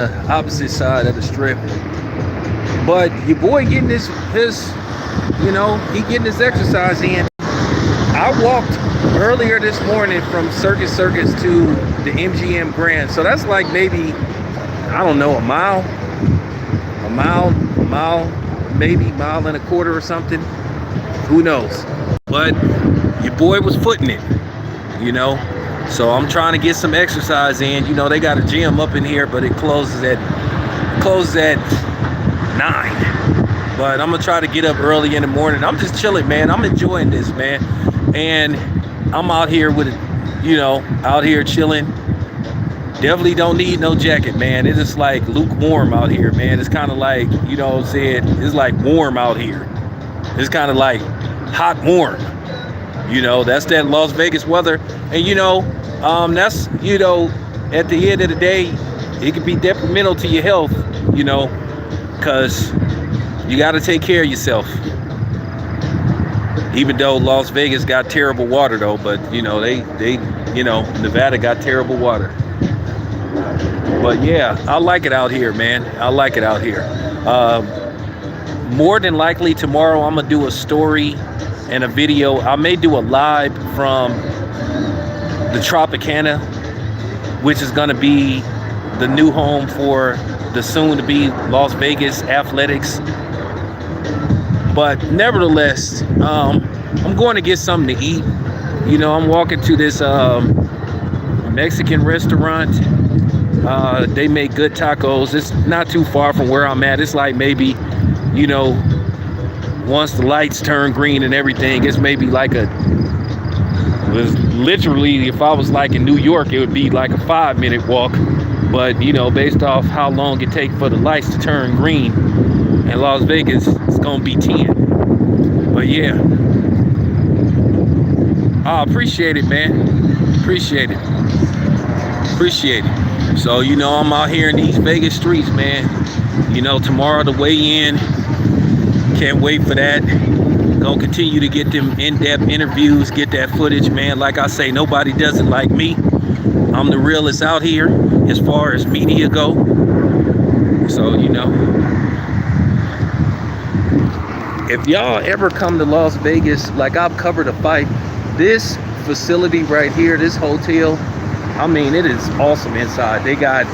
Opposite side of the strip. But your boy getting his he getting his exercise in. I walked earlier this morning from Circus to the MGM Grand. So that's like maybe, I don't know, maybe mile and a quarter or something. Who knows? But your boy was footing it. So I'm trying to get some exercise in. They got a gym up in here, but it closes at 9. But I'm gonna try to get up early in the morning. I'm just chilling, man. I'm enjoying this, man. And I'm out here out here chilling. Definitely don't need no jacket, man. It's just like lukewarm out here, man. It's kind of like, what I'm saying? It's like warm out here. It's kind of like hot warm. That's that Las Vegas weather. And that's, at the end of the day, it can be detrimental to your health, because you got to take care of yourself. Even though Las Vegas got terrible water though, but Nevada got terrible water. But yeah, I like it out here, man. I like it out here. More than likely tomorrow I'm gonna do a story and a video. I may do a live from the Tropicana, which is gonna be the new home for the soon-to-be Las Vegas Athletics. But nevertheless, I'm going to get something to eat. I'm walking to this Mexican restaurant. They make good tacos. It's not too far from where I'm at. It's like maybe, once the lights turn green and everything, it's maybe like literally, if I was like in New York, it would be like a 5-minute walk. But, based off how long it takes for the lights to turn green in Las Vegas, it's going to be 10. But yeah, I appreciate it, man. Appreciate it. So, I'm out here in these Vegas streets, man. Tomorrow the weigh in. Can't wait for that. Gonna continue to get them in-depth interviews, get that footage, man. Like I say, nobody does it like me. I'm the realest out here as far as media go. So, if y'all ever come to Las Vegas, like I've covered a fight, this facility right here, this hotel, I mean, it is awesome inside. They got,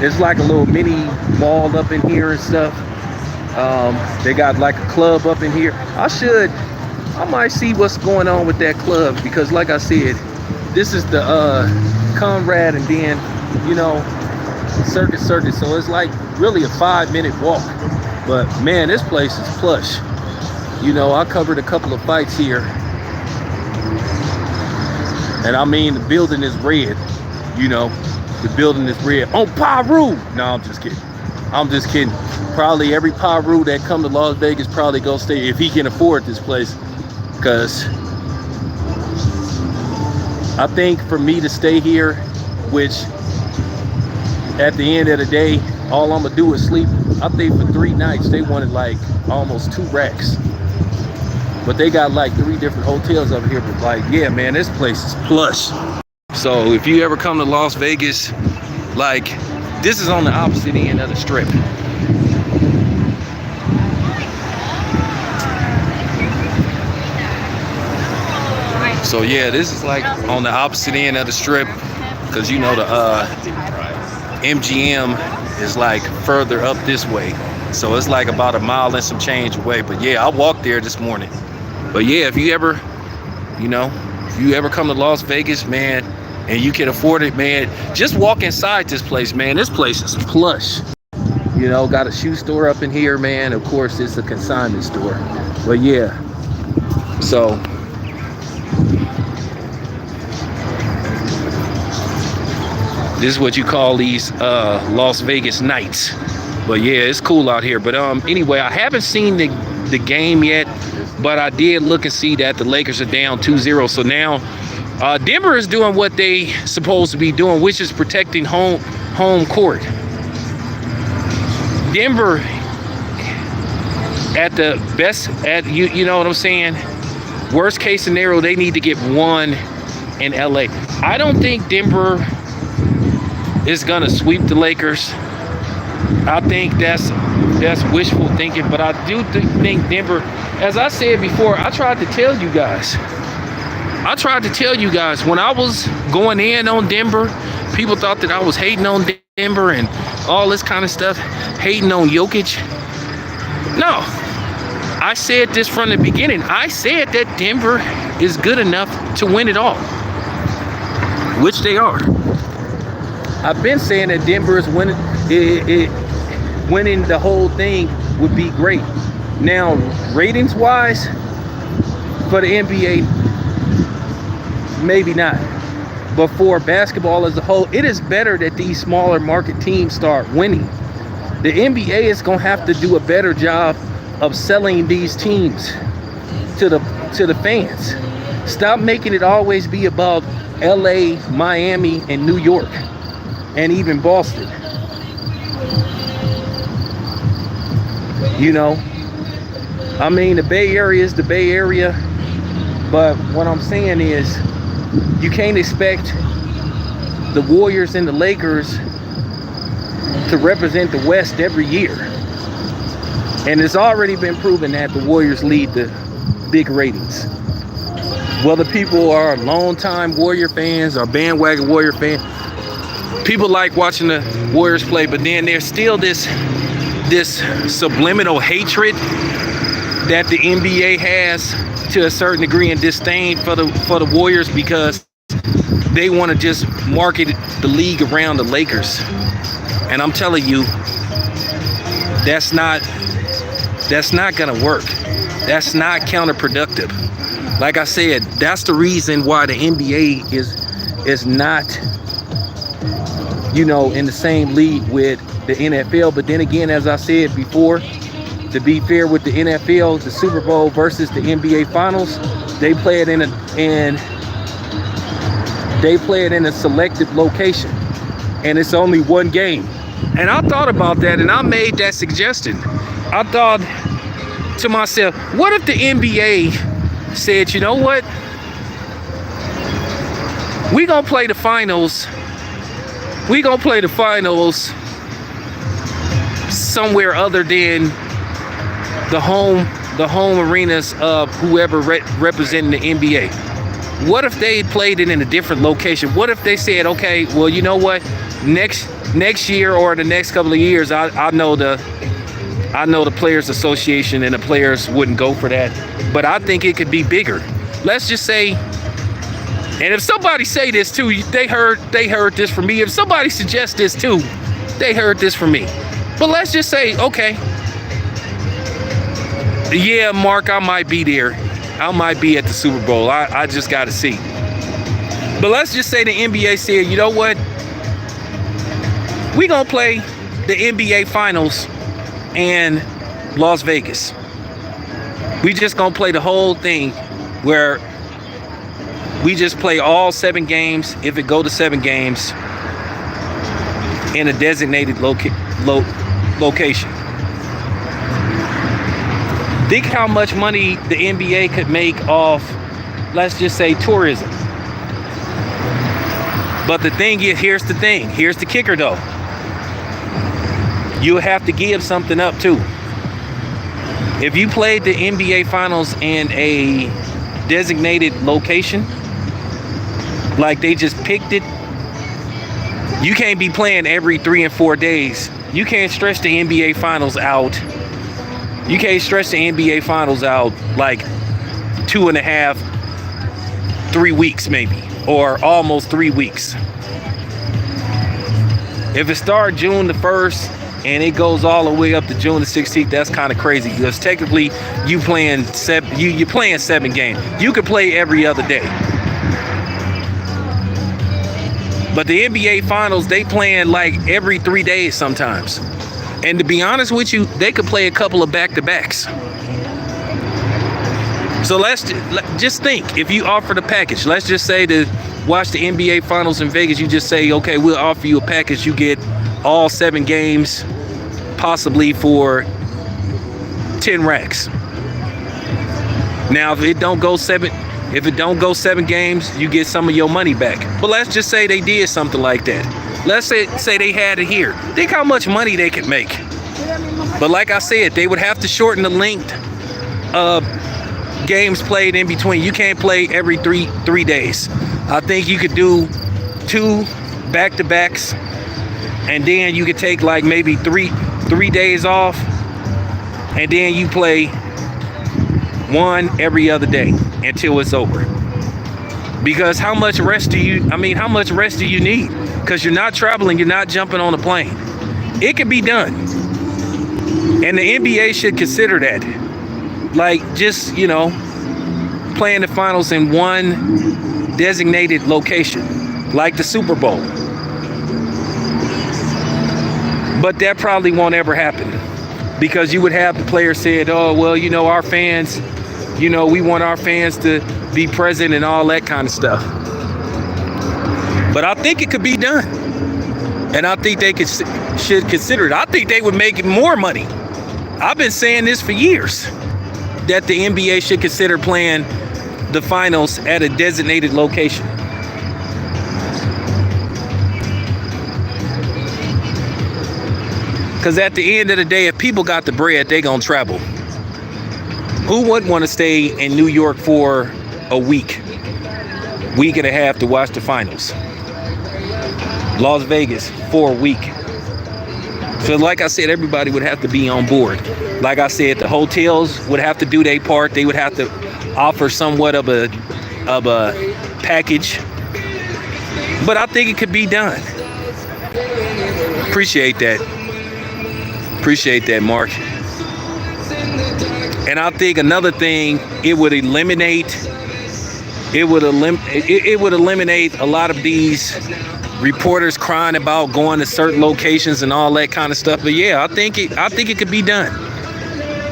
it's like a little mini mall up in here and stuff. They got like a club up in here. I might see what's going on with that club, because like I said, this is the Conrad and then, Circus. So it's like really a 5-minute walk. But man, this place is plush. I covered a couple of fights here. And I mean, the building is red. The building is red. On Piru! No, I'm just kidding. Probably every Piru that come to Las Vegas probably go stay, if he can afford this place. Because I think for me to stay here, which at the end of the day, all I'm gonna do is sleep. I think for 3 nights, they wanted like almost 2 racks. But they got like 3 different hotels over here. But like, yeah, man, this place is plush. So if you ever come to Las Vegas, like, this is on the opposite end of the strip. So yeah, this is like on the opposite end of the strip, because the MGM is like further up this way. So it's like about a mile and some change away. But yeah, I walked there this morning. But yeah, if you ever come to Las Vegas, man, and you can afford it, man, just walk inside this place, man. This place is plush. Got a shoe store up in here, man. Of course, it's a consignment store. But yeah, so this is what you call these Las Vegas nights. But yeah, it's cool out here. But anyway, I haven't seen the game yet, but I did look and see that the Lakers are down 2-0. So now Denver is doing what they supposed to be doing, which is protecting home court. Denver at the best, you know what I'm saying? Worst case scenario, they need to get 1 in LA. I don't think Denver is gonna sweep the Lakers. I think that's wishful thinking, but I do think Denver, as I said before, I tried to tell you guys when I was going in on Denver, people thought that I was hating on Denver and all this kind of stuff, hating on Jokic. No, I said this from the beginning. I said that Denver is good enough to win it all, which they are. I've been saying that Denver is winning. Winning the whole thing would be great. Now, ratings-wise, for the NBA, maybe not. But for basketball as a whole, it is better that these smaller market teams start winning. The NBA is going to have to do a better job of selling these teams to the fans. Stop making it always be about LA, Miami, and New York, and even Boston. You know, I mean, the Bay Area is the Bay Area, but what I'm saying is you can't expect the Warriors and the Lakers to represent the West every year. And it's already been proven that the Warriors lead the big ratings. Whether people are longtime Warrior fans or bandwagon Warrior fans, people like watching the Warriors play, but then there's still this subliminal hatred that the NBA has to a certain degree and disdain for the Warriors because they want to just market the league around the Lakers. And I'm telling you, that's not gonna work. That's not counterproductive. Like I said, that's the reason why the NBA is not, you know, in the same league with the NFL. But then again, as I said before, to be fair with the NFL, the Super Bowl versus the NBA Finals, they play it in a selected location, and it's only one game. And I thought about that, and I made that suggestion. I thought to myself, what if the NBA said, you know what? We gonna play the finals. We gonna play the finals somewhere other than the home arenas of whoever representing the NBA. What if they played it in a different location? What if they said, okay, well, you know what? Next year or the next couple of years, I know the Players Association and the players wouldn't go for that, but I think it could be bigger. Let's just say, and if somebody say this too, they heard this from me. If somebody suggests this too, they heard this from me. But let's just say, okay, yeah, Mark, I might be there. I might be at the Super Bowl. I just got to see. But let's just say the NBA said, you know what? We gonna play the NBA Finals in Las Vegas. We just gonna play the whole thing where we just play all 7 games, if it go to 7 games, in a designated location. Think how much money the NBA could make off, let's just say, tourism. But the thing is, here's the kicker though. You'll have to give something up too. If you played the NBA Finals in a designated location, like they just picked it, you can't be playing every 3 and 4 days. You can't stretch the NBA Finals out. You can't stretch the NBA Finals out like 2.5, 3 weeks maybe, or almost 3 weeks. If it starts June the 1st and it goes all the way up to June the 16th, that's kind of crazy because technically you're playing 7 games. You could play every other day. But the NBA Finals, they playing like every 3 days sometimes. And to be honest with you, they could play a couple of back-to-backs. So let's just think, if you offer the package, let's just say to watch the NBA Finals in Vegas, you just say, okay, we'll offer you a package. You get all 7 games, possibly for 10 racks. Now, if it don't go 7 games, you get some of your money back. But let's just say they did something like that. Let's say they had it here. Think how much money they could make. But like I said, they would have to shorten the length of games played in between. You can't play every three days. I think you could do 2 back-to-backs, and then you could take like maybe three days off, and then you play 1 every other day until it's over. Because how much rest do you need? Because you're not traveling, you're not jumping on a plane. It can be done. And the NBA should consider that. Like, just, playing the finals in one designated location, like the Super Bowl. But that probably won't ever happen, because you would have the players said, oh, well, our fans, we want our fans to be present and all that kind of stuff. But I think it could be done. And I think they should consider it. I think they would make more money. I've been saying this for years, that the NBA should consider playing the finals at a designated location. Because at the end of the day, if people got the bread, they gonna travel. Who wouldn't want to stay in New York for a week and a half to watch the finals? Las Vegas for a week. So like I said, everybody would have to be on board. Like I said, the hotels would have to do their part. They would have to offer somewhat of a package. But I think it could be done. Appreciate that. Appreciate that, Mark. And I think another thing, it would eliminate a lot of these reporters crying about going to certain locations and all that kind of stuff. But yeah, I think it could be done.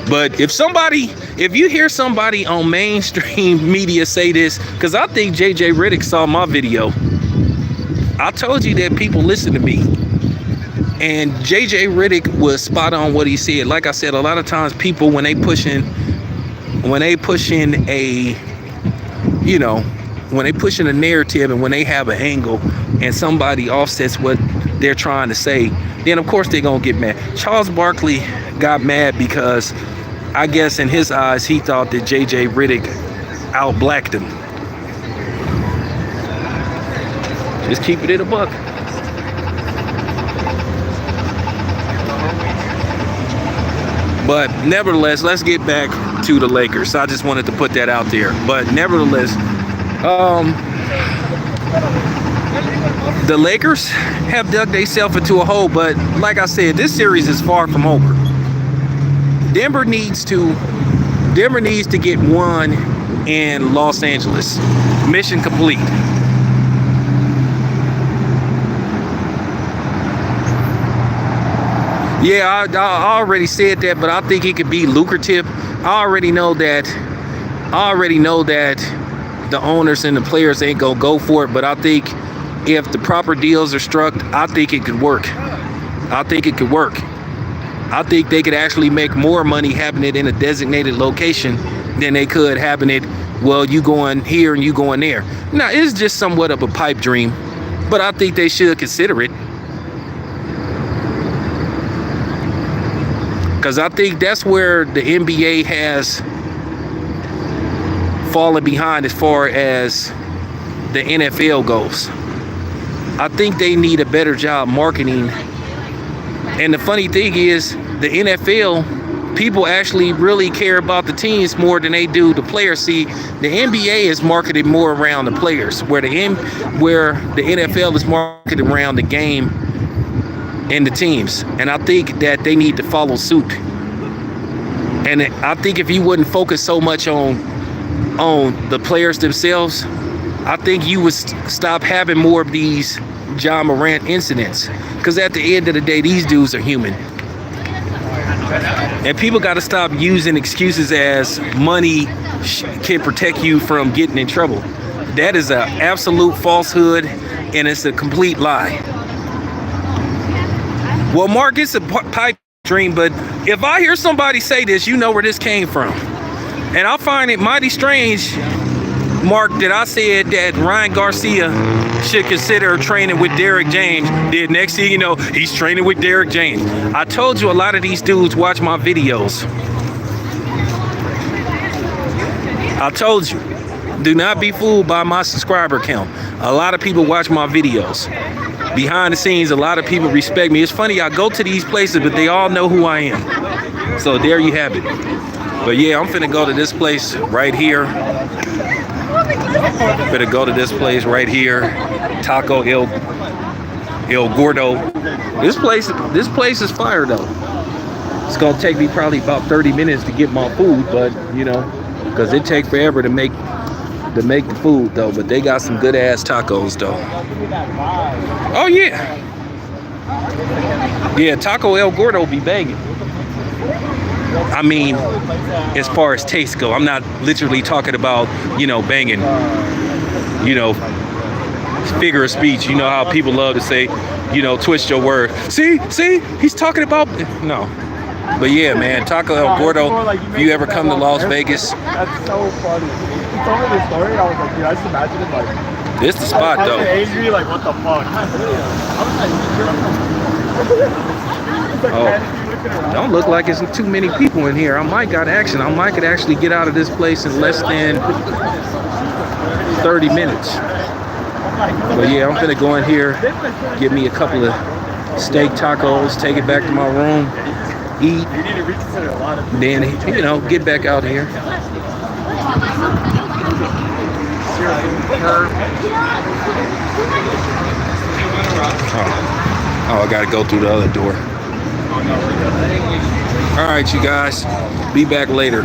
But if you hear somebody on mainstream media say this, because I think JJ Redick saw my video. I told you that people listen to me. And JJ Redick was spot on what he said. Like I said, a lot of times people, when they push in a narrative, and when they have an angle and somebody offsets what they're trying to say, then of course they're gonna get mad. Charles Barkley got mad because I guess in his eyes he thought that JJ Redick out-blacked him. Just keep it in a buck. But nevertheless, let's get back to the Lakers. I just wanted to put that out there. But nevertheless, the Lakers have dug themselves into a hole. But like I said, this series is far from over. Denver needs to get one in Los Angeles. Mission complete. Yeah, I already said that, but I think it could be lucrative. I already know that the owners and the players ain't gonna go for it, but I think if the proper deals are struck, I think it could work. I think they could actually make more money having it in a designated location than they could having it, well, you going here and you going there. Now, it's just somewhat of a pipe dream, but I think they should consider it. Because I think that's where the NBA has fallen behind as far as the NFL goes. I think they need a better job marketing. And the funny thing is, the NFL, people actually really care about the teams more than they do the players. See, the NBA is marketed more around the players, where the NFL is marketed around the game and the teams. And I think that they need to follow suit. And I think if you wouldn't focus so much on the players themselves, I think you would stop having more of these Ja Morant incidents. Because at the end of the day, these dudes are human. And people got to stop using excuses as money can protect you from getting in trouble. That is an absolute falsehood, and it's a complete lie. Well, Mark, it's a pipe dream, but if I hear somebody say this, you know where this came from. And I find it mighty strange, Mark, that I said that Ryan Garcia should consider training with Derrick James. Then next thing you know, he's training with Derrick James. I told you a lot of these dudes watch my videos. I told you. Do not be fooled by my subscriber count. A lot of people watch my videos. Behind the scenes, a lot of people respect me. It's funny, I go to these places, but they all know who I am. So there you have it. But yeah, I'm finna go to this place right here. Finna go to this place right here. Taco El Gordo. This place is fire though. It's gonna take me probably about 30 minutes to get my food, but you know, because it takes forever to make the food though. But they got some good ass tacos though. Oh yeah. Yeah, Taco El Gordo be banging. I mean, as far as taste go, I'm not literally talking about, you know, banging, you know, figure of speech. You know how people love to say, you know, twist your word. See, he's talking about, no. But yeah, man, Taco El Gordo, if you ever come to Las Vegas. That's so funny. He told me this story, I was like, dude, I just imagine it like. This the spot though. Angry, like, what the fuck? Oh, don't look like it's too many people in here. I might got action. I might could actually get out of this place in less than 30 minutes. But yeah, I'm gonna go in here, get me a couple of steak tacos, take it back to my room, eat, then, you know, get back out here. Oh, I gotta go through the other door. All right, you guys, be back later.